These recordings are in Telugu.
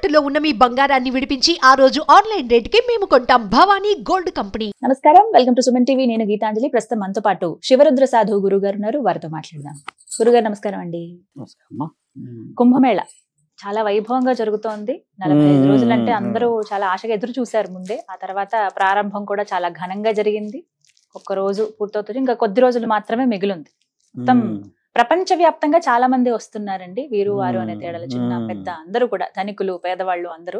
తాకట్టులో ఉన్న మీ బంగారాన్ని విడిపించి ఆ రోజు ఆన్లైన్ రేటుకి మేము కొంటాం. Bhavani gold company. నమస్కారం, వెల్కమ్ టు సుమన్ టీవీ. నేను గీతాంజలి. ప్రస్తుతం మనతో పాటు శివరుద్ర సాధువు గురుగారు ఉన్నారు. వారితో మాట్లాడదాం. గురుగారు నమస్కారం అండి. కుంభమేళ చాలా వైభవంగా జరుగుతోంది. 45 రోజులంటే అందరూ చాలా ఆశగా ఎదురు చూశారు ముందే. ఆ తర్వాత ప్రారంభం కూడా చాలా ఘనంగా జరిగింది. ఒక్క రోజు పూర్తవుతుంది, ఇంకా కొద్ది రోజులు మాత్రమే మిగిలింది. మొత్తం ప్రపంచవ్యాప్తంగా చాలా మంది వస్తున్నారండి. వీరు వారు అనే తేడాలు, చిన్న పెద్ద అందరూ కూడా, ధనికులు పేదవాళ్ళు అందరూ.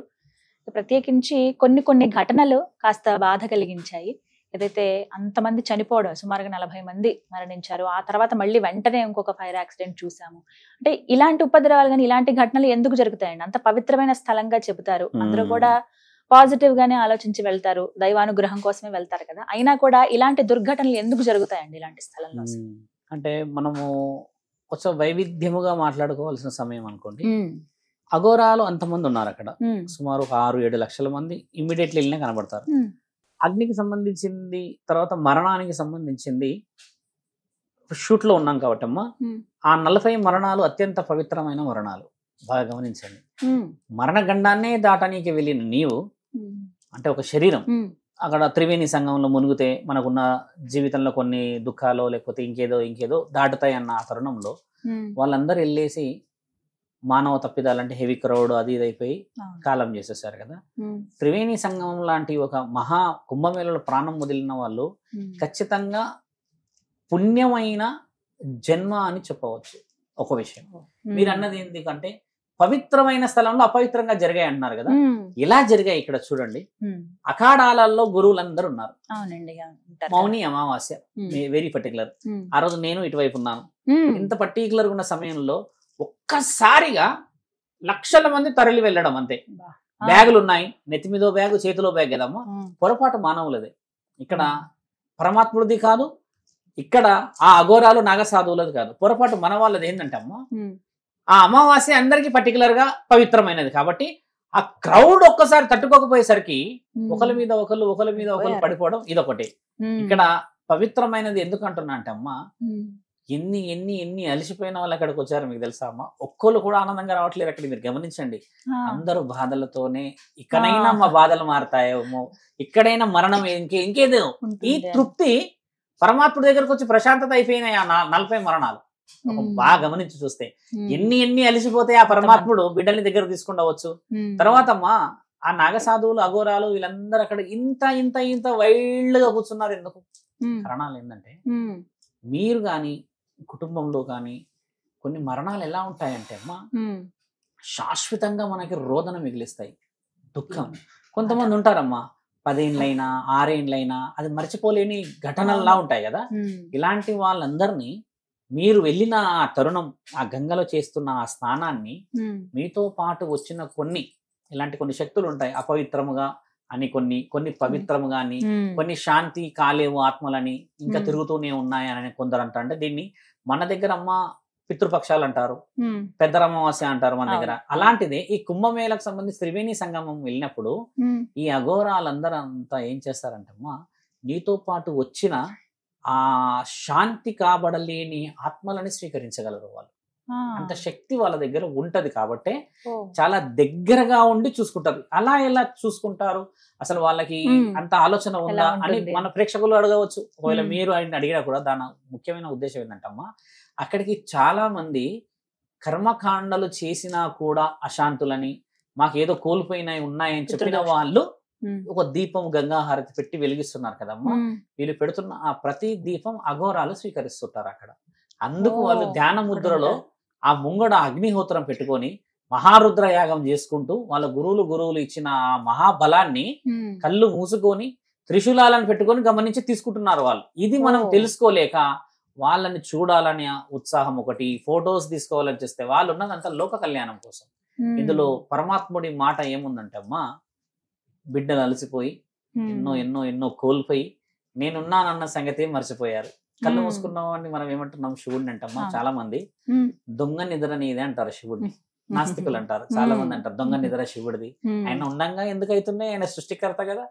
ప్రత్యేకించి కొన్ని ఘటనలు కాస్త బాధ కలిగించాయి. ఏదైతే అంతమంది చనిపోవడం, సుమారుగా 40 మంది మరణించారు. ఆ తర్వాత మళ్ళీ వెంటనే ఇంకొక ఫైర్ యాక్సిడెంట్ చూసాము. అంటే ఇలాంటి ఉపద్రవాలు కానీ ఇలాంటి ఘటనలు ఎందుకు జరుగుతాయండి? అంత పవిత్రమైన స్థలంగా చెబుతారు, అందరూ కూడా పాజిటివ్ గానే ఆలోచించి వెళ్తారు, దైవానుగ్రహం కోసమే వెళ్తారు కదా. అయినా కూడా ఇలాంటి దుర్ఘటనలు ఎందుకు జరుగుతాయండి ఇలాంటి స్థలంలో? అంటే మనము కొంచెం వైవిధ్యముగా మాట్లాడుకోవాల్సిన సమయం అనుకోండి. అఘోరాలు అంతమంది ఉన్నారు అక్కడ, సుమారు 6-7 లక్షల మంది ఇమ్మీడియట్లీ వెళ్ళినా కనబడతారు. అగ్నికి సంబంధించింది, తర్వాత మరణానికి సంబంధించింది షూట్ లో ఉన్నాం కాబట్టి అమ్మా, ఆ 40 మరణాలు అత్యంత పవిత్రమైన మరణాలు. బాగా గమనించండి. మరణగండాన్నే దాటానికి వెళ్ళిన నీవు, అంటే ఒక శరీరం అక్కడ త్రివేణి సంగమంలో మునిగితే మనకున్న జీవితంలో కొన్ని దుఃఖాలు లేకపోతే ఇంకేదో దాటుతాయి అన్న ఆ తరుణంలో వాళ్ళందరూ వెళ్ళేసి మానవ తప్పిదాలు, అంటే హెవీ క్రౌడ్ అది ఇది అయిపోయి కాలం చేసేసారు కదా. త్రివేణి సంగమం లాంటి ఒక మహా కుంభమేళలో ప్రాణం వదిలిన వాళ్ళు ఖచ్చితంగా పుణ్యమైన జన్మ అని చెప్పవచ్చు. ఒక విషయం మీరు అన్నది ఎందుకంటే, పవిత్రమైన స్థలంలో అపవిత్రంగా జరిగాయి అంటున్నారు కదా. ఇలా జరిగాయి ఇక్కడ చూడండి. అఖాడాలలో గురువులందరూ ఉన్నారు. మౌని అమావాస్య వెరీ పర్టికులర్. ఆ రోజు నేను ఇటువైపు ఉన్నాను. ఇంత పర్టికులర్ ఉన్న సమయంలో ఒక్కసారిగా లక్షల మంది తరలి వెళ్ళడం అంతే. బ్యాగులు ఉన్నాయి, నెత్తి మీదో బ్యాగు చేతిలో బ్యాగ్ కదమ్మా. పొరపాటు మానవులదే, ఇక్కడ పరమాత్ముడిది కాదు, ఇక్కడ ఆ అఘోరాలు నాగసాధువులది కాదు. పొరపాటు మన వాళ్ళది ఏంటంటే అమ్మా, ఆ అమావాస్య అందరికి పర్టికులర్ గా పవిత్రమైనది కాబట్టి ఆ క్రౌడ్ ఒక్కసారి తట్టుకోకపోయేసరికి ఒకరి మీద ఒకరు పడిపోవడం ఇదొకటి. ఇక్కడ పవిత్రమైనది ఎందుకు అంటున్నా అంటే అమ్మా, ఎన్ని అలసిపోయిన వాళ్ళు అక్కడికి వచ్చారు మీకు తెలుసా అమ్మా. ఒక్కళ్ళు కూడా ఆనందంగా రావట్లేదు అక్కడ. మీరు గమనించండి, అందరూ బాధలతోనే. ఇక్కడైనా మా బాధలు మారతాయేమో, ఇక్కడైనా మరణం ఇంకేదో. ఈ తృప్తి పరమాత్ముడి దగ్గరకు వచ్చి ప్రశాంతత అయిపోయినాయి ఆ 40 మరణాలు. బాగా గమనించి చూస్తే ఎన్ని అలిసిపోతే ఆ పరమాత్ముడు బిడ్డల్ని దగ్గర తీసుకుండవచ్చు. తర్వాత అమ్మా, ఆ నాగసాధువులు అఘోరాలు వీళ్ళందరూ అక్కడ ఇంత వైల్డ్ గా కూర్చున్నారు. ఎందుకు? కారణాలు ఏంటంటే, మీరు గాని కుటుంబంలో కానీ కొన్ని మరణాలు ఎలా ఉంటాయంటే అమ్మా, శాశ్వతంగా మనకి రోదన మిగిలిస్తాయి, దుఃఖం. కొంతమంది ఉంటారమ్మా, 10 ఏళ్ళైనా 6 ఏళ్ళైనా అది మర్చిపోలేని ఘటనల్లా ఉంటాయి కదా. ఇలాంటి వాళ్ళందరినీ మీరు వెళ్ళిన ఆ తరుణం, ఆ గంగలో చేస్తున్న ఆ స్నానాన్ని, మీతో పాటు వచ్చిన ఇలాంటి కొన్ని శక్తులు ఉంటాయి. అపవిత్రముగా అని కొన్ని పవిత్రముగా అని, కొన్ని శాంతి కాలేవు ఆత్మలని ఇంకా తిరుగుతూనే ఉన్నాయని కొందరు అంటారు. అంటే దీన్ని మన దగ్గర అమ్మ పితృపక్షాలు అంటారు, పెద్దర అమావాస్య అంటారు మన దగ్గర. అలాంటిదే ఈ కుంభమేళకు సంబంధించి త్రివేణి సంగమం వెళ్ళినప్పుడు ఈ అఘోరాలందరూ అంతా ఏం చేస్తారంటే అమ్మా, నీతో పాటు వచ్చిన ఆ శాంతి కాబడలేని ఆత్మలని స్వీకరించగలరు వాళ్ళు. అంత శక్తి వాళ్ళ దగ్గర ఉంటది కాబట్టి చాలా దగ్గరగా ఉండి చూసుకుంటారు. అలా ఎలా చూసుకుంటారు అసలు? వాళ్ళకి అంత ఆలోచన ఉందా అని మన ప్రేక్షకులు అడగవచ్చు. ఒకవేళ మీరు ఆయన అడిగినా కూడా దాని ముఖ్యమైన ఉద్దేశం ఏంటంటమ్మా, అక్కడికి చాలా మంది కర్మకాండలు చేసినా కూడా అశాంతులని, మాకేదో కోల్పోయినాయి ఉన్నాయని చెప్పిన వాళ్ళు ఒక దీపం గంగాహారతి పెట్టి వెలిగిస్తున్నారు కదమ్మా. వీళ్ళు పెడుతున్న ఆ ప్రతి దీపం అఘోరాలు స్వీకరిస్తుంటారు అక్కడ. అందుకు వాళ్ళు ధ్యాన ముద్రలో ఆ ముంగడ అగ్నిహోత్రం పెట్టుకొని మహారుద్ర యాగం చేసుకుంటూ వాళ్ళ గురువులు ఇచ్చిన ఆ మహాబలాన్ని కళ్ళు మూసుకొని త్రిశూలాలను పెట్టుకొని గమనించి తీసుకుంటున్నారు వాళ్ళు. ఇది మనం తెలుసుకోలేక వాళ్ళని చూడాలని ఉత్సాహం ఒకటి, ఫొటోస్ తీసుకోవాలని చేస్తే వాళ్ళు ఉన్నదంతా లోక కళ్యాణం కోసం. ఇందులో పరమాత్ముడి మాట ఏముందంటే అమ్మా, బిడ్డలు అలసిపోయి ఎన్నో కోల్పోయి నేనున్నానన్న సంగతి మర్చిపోయారు. కళ్ళు మూసుకున్నామని మనం ఏమంటున్నాం? శివుడిని అంటమ్మా. చాలా మంది దొంగ నిద్ర నీదే అంటారు శివుడిని. నాస్తికులు అంటారు, చాలా మంది అంటారు దొంగ నిద్ర శివుడిది. ఆయన ఉండంగా ఎందుకు అవుతున్నాయి? ఆయన సృష్టికర్త కదా.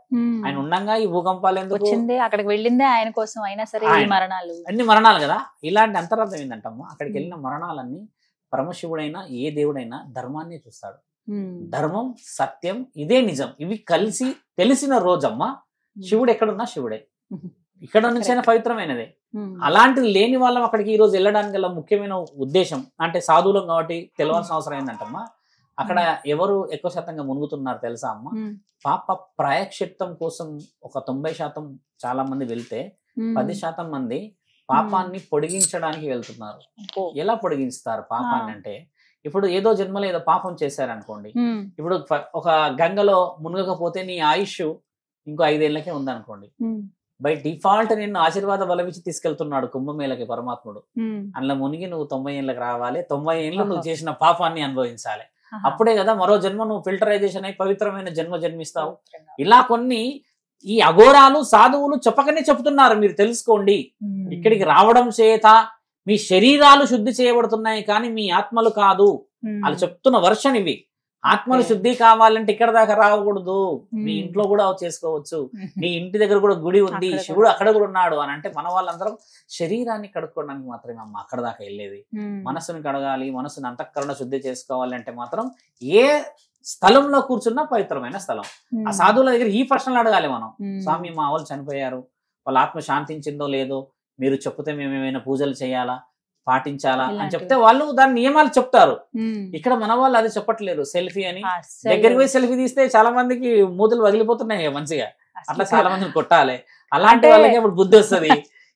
ఆయన ఉండంగా ఈ భూకంపాలు ఎందుకు వచ్చింది? అక్కడికి వెళ్ళిందే ఆయన కోసం, అయినా సరే మరణాలు, అన్ని మరణాలు కదా. ఇలాంటి అంతరార్థం ఏంటంటమ్మా, అక్కడికి వెళ్ళిన మరణాలన్నీ పరమశివుడైనా ఏ దేవుడైనా ధర్మాన్ని చూస్తాడు. ధర్మం, సత్యం, ఇదే నిజం. ఇవి కలిసి తెలిసిన రోజమ్మా శివుడు ఎక్కడున్నా శివుడే, ఇక్కడ నుంచైనా పవిత్రమైనదే. అలాంటిది లేని వాళ్ళం అక్కడికి ఈ రోజు వెళ్ళడానికి గల ముఖ్యమైన ఉద్దేశం అంటే సాధువులం కాబట్టి తెలవాల్సిన అవసరం ఏంటంటమ్మా, అక్కడ ఎవరు ఎక్కువ శాతంగా మునుగుతున్నారు తెలుసా అమ్మ? పాప ప్రాయశ్చిత్తం కోసం ఒక 90% చాలా మంది వెళ్తే 10% మంది పాపాన్ని పొడిగించడానికి వెళ్తున్నారు. ఎలా పొడిగిస్తారు పాపాన్ని అంటే, ఇప్పుడు ఏదో జన్మలో ఏదో పాపం చేశారనుకోండి, ఇప్పుడు ఒక గంగలో మునగకపోతే నీ ఆయుష్ ఇంకో 5 ఏళ్ళకే ఉందనుకోండి, బై డిఫాల్ట్ నిన్ను ఆశీర్వాద బలమిచ్చి తీసుకెళ్తున్నాడు కుంభమేళకి పరమాత్ముడు. అందులో మునిగి నువ్వు 90 ఏళ్ళకి రావాలి, 90 ఏళ్ళు నువ్వు చేసిన పాపాన్ని అనుభవించాలి. అప్పుడే కదా మరో జన్మ నువ్వు ఫిల్టరైజేషన్ అయి పవిత్రమైన జన్మ జన్మిస్తావు. ఇలా కొన్ని ఈ అఘోరాలు సాధువులు చెప్పకనే చెప్తున్నారు, మీరు తెలుసుకోండి. ఇక్కడికి రావడం చేత మీ శరీరాలు శుద్ధి చేయబడుతున్నాయి కానీ మీ ఆత్మలు కాదు. వాళ్ళు చెప్తున్న వర్షన్ ఇవి. ఆత్మలు శుద్ధి కావాలంటే ఇక్కడ దాకా రాకూడదు, మీ ఇంట్లో కూడా చేసుకోవచ్చు. నీ ఇంటి దగ్గర కూడా గుడి ఉంది, శివుడు అక్కడ కూడా ఉన్నాడు అని అంటే మన వాళ్ళందరం శరీరాన్ని కడుక్కోవడానికి మాత్రమే అమ్మ అక్కడ దాకా వెళ్ళేది. మనసుని కడగాలి, మనసుని అంతఃకరణ శుద్ధి చేసుకోవాలి అంటే మాత్రం ఏ స్థలంలో కూర్చున్నా పవిత్రమైన స్థలం. ఆ సాధువుల దగ్గర ఈ ప్రశ్నలు అడగాలి మనం. స్వామి మా వాళ్ళు చనిపోయారు, వాళ్ళ ఆత్మ శాంతించిందో లేదో మీరు చెప్తే మేము ఏమైనా పూజలు చేయాలా, పాటించాలా అని చెప్తే వాళ్ళు దాని నియమాలు చెప్తారు. ఇక్కడ మన వాళ్ళు అది చెప్పట్లేదు. సెల్ఫీ అని దగ్గరికి పోయి సెల్ఫీ తీస్తే చాలా మందికి మూతులు వదిలిపోతున్నాయి మంచిగా, అట్లా చాలా మందిని కొట్టాలి. అలాంటి వాళ్ళకి ఇప్పుడు బుద్ధి వస్తుంది.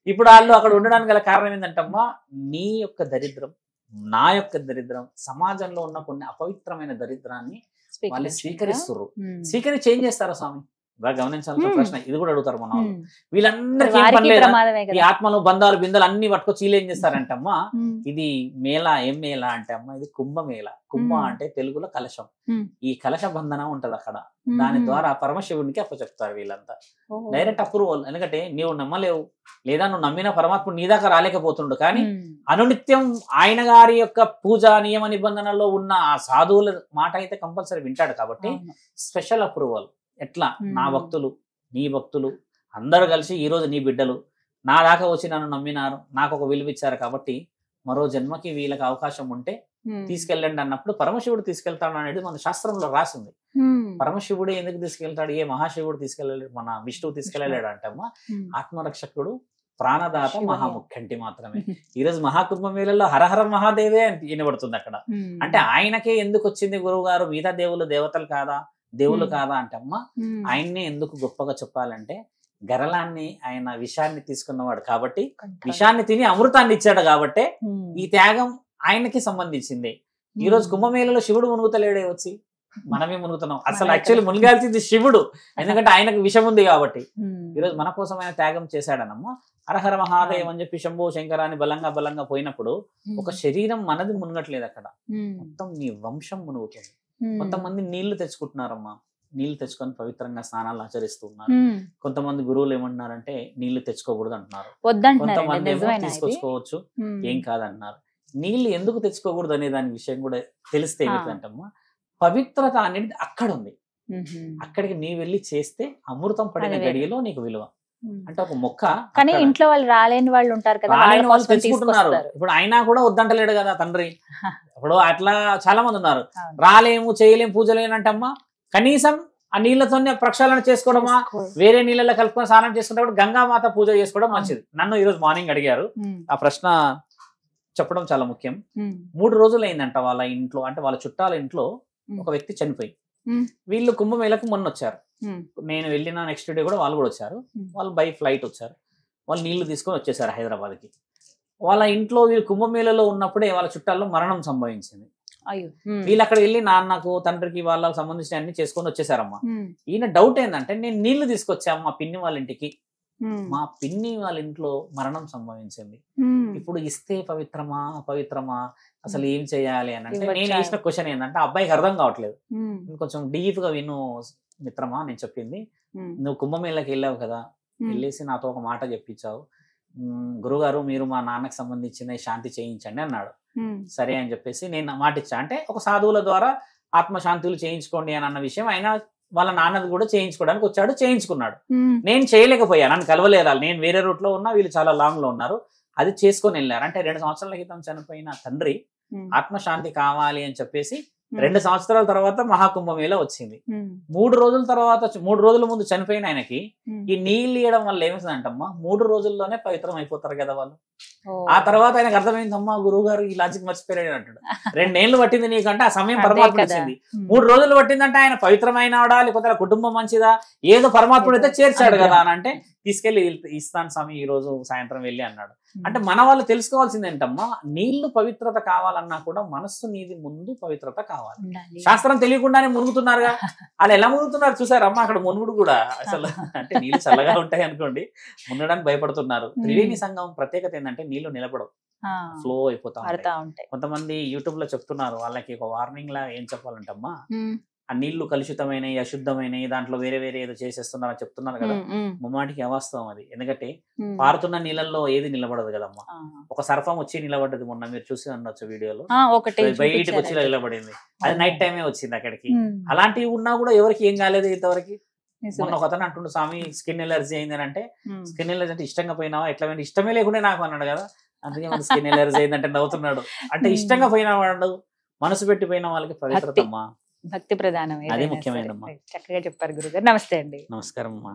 ఇప్పుడు వాళ్ళు అక్కడ ఉండడానికి గల కారణం ఏంటంటమ్మా, నీ యొక్క దరిద్రం, నా యొక్క దరిద్రం, సమాజంలో ఉన్న కొన్ని అపవిత్రమైన దరిద్రాన్ని వాళ్ళు స్వీకరిస్తున్నారు. స్వీకరించి ఏం చేస్తారా స్వామి? బాగా గమనించాల్సిన ప్రశ్న ఇది కూడా అడుగుతారు మన వాళ్ళు. వీళ్ళందరికీ ఏం పని లేదా? ఈ ఆత్మలు బంధాలు బిందాలు అన్ని పట్టుకొచ్చి వీళ్ళు ఏం చేస్తారంటమ్మా, ఇది మేళ. ఏం మేళ అంటే అమ్మా, ఇది కుంభమేళ. కుంభ అంటే తెలుగులో కలశం. ఈ కలశ బంధనం ఉంటది అక్కడ. దాని ద్వారా పరమశివునికి అప్పచెప్తారు వీళ్ళంతా. Direct approval. ఎందుకంటే నీవు నమ్మలేవు, లేదా నువ్వు నమ్మిన పరమాత్ముడు నీ దాకా రాలేకపోతుండు. కానీ అనునిత్యం ఆయన గారి యొక్క పూజ నియమ నిబంధనల్లో ఉన్న ఆ సాధువుల మాట అయితే కంపల్సరీ వింటాడు. కాబట్టి స్పెషల్ అప్రూవల్. ఎట్లా? నా భక్తులు, నీ భక్తులు అందరూ కలిసి ఈ రోజు నీ బిడ్డలు నా దాకా వచ్చి నన్ను నమ్మినారు, నాకు ఒక విలువ ఇచ్చారు, కాబట్టి మరో జన్మకి వీళ్ళకి అవకాశం ఉంటే తీసుకెళ్ళండి అన్నప్పుడు పరమశివుడు తీసుకెళ్తాడు అనేది మన శాస్త్రంలో రాసింది. పరమశివుడే ఎందుకు తీసుకెళ్తాడు? ఏ మహాశివుడు తీసుకెళ్ళలేడు, మన విష్ణువు తీసుకెళ్ళలేడు అంటమ్మా. ఆత్మరక్షకుడు, ప్రాణదాత, మహాముఖ్యంటి మాత్రమే. ఈ రోజు మహాకుంభమేళలో హరహర మహాదేవే అని వినబడుతుంది అక్కడ. అంటే ఆయనకే ఎందుకు వచ్చింది గురువు గారు, మిగతా దేవులు దేవతలు కాదా, దేవులు కాదా అంటే అమ్మా, ఆయన్నే ఎందుకు గొప్పగా చెప్పాలంటే గరళాన్ని ఆయన విషాన్ని తీసుకున్నవాడు కాబట్టి, విషాన్ని తిని అమృతాన్ని ఇచ్చాడు కాబట్టి ఈ త్యాగం ఆయనకి సంబంధించింది. ఈ రోజు కుంభమేళలో శివుడు మునుగుతలేడే, వచ్చి మనమే మునుగుతున్నాం. అసలు యాక్చువల్లీ మునిగాల్సింది శివుడు, ఎందుకంటే ఆయనకు విషం ఉంది కాబట్టి. ఈరోజు మన కోసం ఆయన త్యాగం చేశాడనమ్మా. హరహర మహాదేవ్ అని చెప్పి శంభో శంకరాన్ని బలంగా పోయినప్పుడు ఒక శరీరం మనది మునగట్లేదు అక్కడ, మొత్తం నీ వంశం మునుగుతుంది. కొంతమంది నీళ్లు తెచ్చుకుంటున్నారమ్మా, నీళ్లు తెచ్చుకొని పవిత్రంగా స్నానాలు ఆచరిస్తున్నారు. కొంతమంది గురువులు ఏమంటున్నారంటే నీళ్లు తెచ్చుకోకూడదు అంటున్నారు. కొంతమంది తీసుకొచ్చుకోవచ్చు, ఏం కాదంటున్నారు. నీళ్లు ఎందుకు తెచ్చుకోకూడదు అనే దాని విషయం కూడా తెలిస్తే ఏమిటంటమ్మా, పవిత్రత అనేది అక్కడ ఉంది. అక్కడికి నీ వెళ్ళి చేస్తే అమృతం పడిన గడియలో నీకు విలువ. అంటే ఒక మొక్క, కానీ ఇంట్లో వాళ్ళు రాలేని వాళ్ళు ఉంటారు కదా, రాలేని వాళ్ళు తెచ్చుకుంటున్నారు. ఇప్పుడు అయినా కూడా వద్దంటలేడు కదా తండ్రి. ఇప్పుడు అట్లా చాలా మంది ఉన్నారు, రాలేము చేయలేము పూజలేనంటమ్మా. కనీసం ఆ నీళ్లతోనే ప్రక్షాళన చేసుకోవడమా, వేరే నీళ్ళలో కలుపుకొని స్నానం చేసుకున్నప్పుడు గంగామాత పూజ చేసుకోవడం మంచిది. నన్ను ఈరోజు మార్నింగ్ అడిగారు, ఆ ప్రశ్న చెప్పడం చాలా ముఖ్యం. 3 రోజులు అయిందంట వాళ్ళ ఇంట్లో, అంటే వాళ్ళ చుట్టాల ఇంట్లో ఒక వ్యక్తి చనిపోయి, వీళ్ళు కుంభమేళకు మొన్న వచ్చారు. నేను వెళ్ళిన నెక్స్ట్ డే కూడా వాళ్ళు కూడా వచ్చారు. వాళ్ళు బై ఫ్లైట్ వచ్చారు. వాళ్ళు నీళ్లు తీసుకొని వచ్చేసారు హైదరాబాద్కి. వాళ్ళ ఇంట్లో వీళ్ళు కుంభమేళలో ఉన్నప్పుడే వాళ్ళ చుట్టాల్లో మరణం సంభవించింది. వీళ్ళు అక్కడ వెళ్ళి నాన్నకు తండ్రికి వాళ్ళకి సంబంధించిన అన్ని చేసుకొని వచ్చేసారమ్మా. ఈయన డౌట్ ఏంటంటే, నేను నీళ్లు తీసుకొచ్చాము మా పిన్ని వాళ్ళ ఇంటికి, మా పిన్ని వాళ్ళ ఇంట్లో మరణం సంభవించింది, ఇప్పుడు ఇస్తే పవిత్రమా అపవిత్రమా, అసలు ఏం చేయాలి అని అంటే, నేను వేసిన క్వశ్చన్ ఏంటంటే, అబ్బాయికి అర్థం కావట్లేదు, కొంచెం డీప్ గా విను మిత్రమా, నేను చెప్పింది, నువ్వు కుంభమేళకి వెళ్ళావు కదా, వెళ్ళేసి నాతో ఒక మాట చెప్పించావు, గురుగారు మీరు మా నాన్నకు సంబంధించిన శాంతి చేయించండి అన్నాడు. సరే అని చెప్పేసి నేను మాట ఇచ్చా. అంటే ఒక సాధువుల ద్వారా ఆత్మశాంతులు చేయించుకోండి అని అన్న విషయం ఆయన వాళ్ళ నాన్నది కూడా చేయించుకోవడానికి వచ్చాడు, చేయించుకున్నాడు. నేను చేయలేకపోయాను, నన్ను కలవలేదు. నేను వేరే రూట్ లో ఉన్నా, వీళ్ళు చాలా లాంగ్ లో ఉన్నారు. అది చేసుకొని వెళ్ళారు. అంటే 2 సంవత్సరాల క్రితం చనిపోయిన తండ్రి ఆత్మశాంతి కావాలి అని చెప్పేసి 2 సంవత్సరాల తర్వాత మహాకుంభమేళ వచ్చింది. 3 రోజుల తర్వాత 3 రోజుల ముందు చనిపోయిన ఆయనకి ఈ నీళ్ళు ఇవ్వడం వల్ల ఏమిస్తుందంటమ్మా 3 రోజుల్లోనే పవిత్రం అయిపోతారు కదా వాళ్ళు. ఆ తర్వాత ఆయనకు అర్థమైందమ్మా గురువు గారు ఈ లాజిక్ మర్చిపోయాడు అంటాడు. 2 ఏళ్ళు పట్టింది నీకంటే ఆ సమయం పరమాత్మ ఇచ్చింది. 3 రోజులు పట్టిందంటే ఆయన పవిత్రమైనవాడా లేకపోతే కుటుంబం మంచిదా ఏదో పరమాత్ముడు అయితే చేర్చాడు కదా అని అంటే తీసుకెళ్లి ఇస్తాను స్వామి ఈ రోజు సాయంత్రం వెళ్ళి అన్నాడు. అంటే మన వాళ్ళు తెలుసుకోవాల్సింది ఏంటమ్మా నీళ్లు పవిత్రత కావాలన్నా కూడా మనస్సు నీది ముందు పవిత్రత కావాలి. శాస్త్రం తెలియకుండానే మునుగుతున్నారుగా. వాళ్ళు ఎలా మునుగుతున్నారు చూసారమ్మా అక్కడ మునుగుడు కూడా అసలు అంటే నీళ్లు చల్లగా ఉంటాయి అనుకోండి మునగడానికి భయపడుతున్నారు. త్రివేణి సంఘం ప్రత్యేకత ఏంటంటే నీళ్లు నిలబడవు, ఫ్లో అయిపోతా ఉంటాయి. కొంతమంది యూట్యూబ్ లో చెప్తున్నారు వాళ్ళకి ఒక వార్నింగ్ లా ఏం చెప్పాలంటమ్మా ఆ నీళ్లు కలుషితమైనవి అశుద్ధమైనవి దాంట్లో వేరే వేరే ఏదో చేసేస్తున్నారని చెప్తున్నారు కదా. ముమ్మాటికి అవాస్తవం అది. ఎందుకంటే పారుతున్న నీళ్ళల్లో ఏది నిలబడదు కదమ్మా. ఒక సర్ఫం వచ్చి నిలబడ్డది మొన్న మీరు చూసి ఉండొచ్చు వీడియోలో, బయటకు వచ్చి నిలబడింది. అది నైట్ టైమే వచ్చింది అక్కడికి. అలాంటివి ఉన్నా కూడా ఎవరికి ఏం కాలేదు ఇంతవరకు. మొన్న ఒక అతను అంటుండు స్వామి స్కిన్ ఎలర్జీ అయింది అని అంటే స్కిన్ ఎలర్జీ అంటే ఇష్టంగా పోయినావా ఎట్లా పోయినా ఇష్టమే లేకుండా నాకు అన్నాడు కదా. అందుకే మన స్కిన్ ఎలర్జీ అయిందంటే నవ్వుతున్నాడు. అంటే ఇష్టంగా పోయిన వాడు మనసు పెట్టిపోయిన వాళ్ళకి పవిత్రతమ్మా భక్తి ప్రధానం. అదే ముఖ్యమైనమ్మా. చక్కగా చెప్పారు గురుగారు. నమస్తే అండి. నమస్కారం అమ్మా.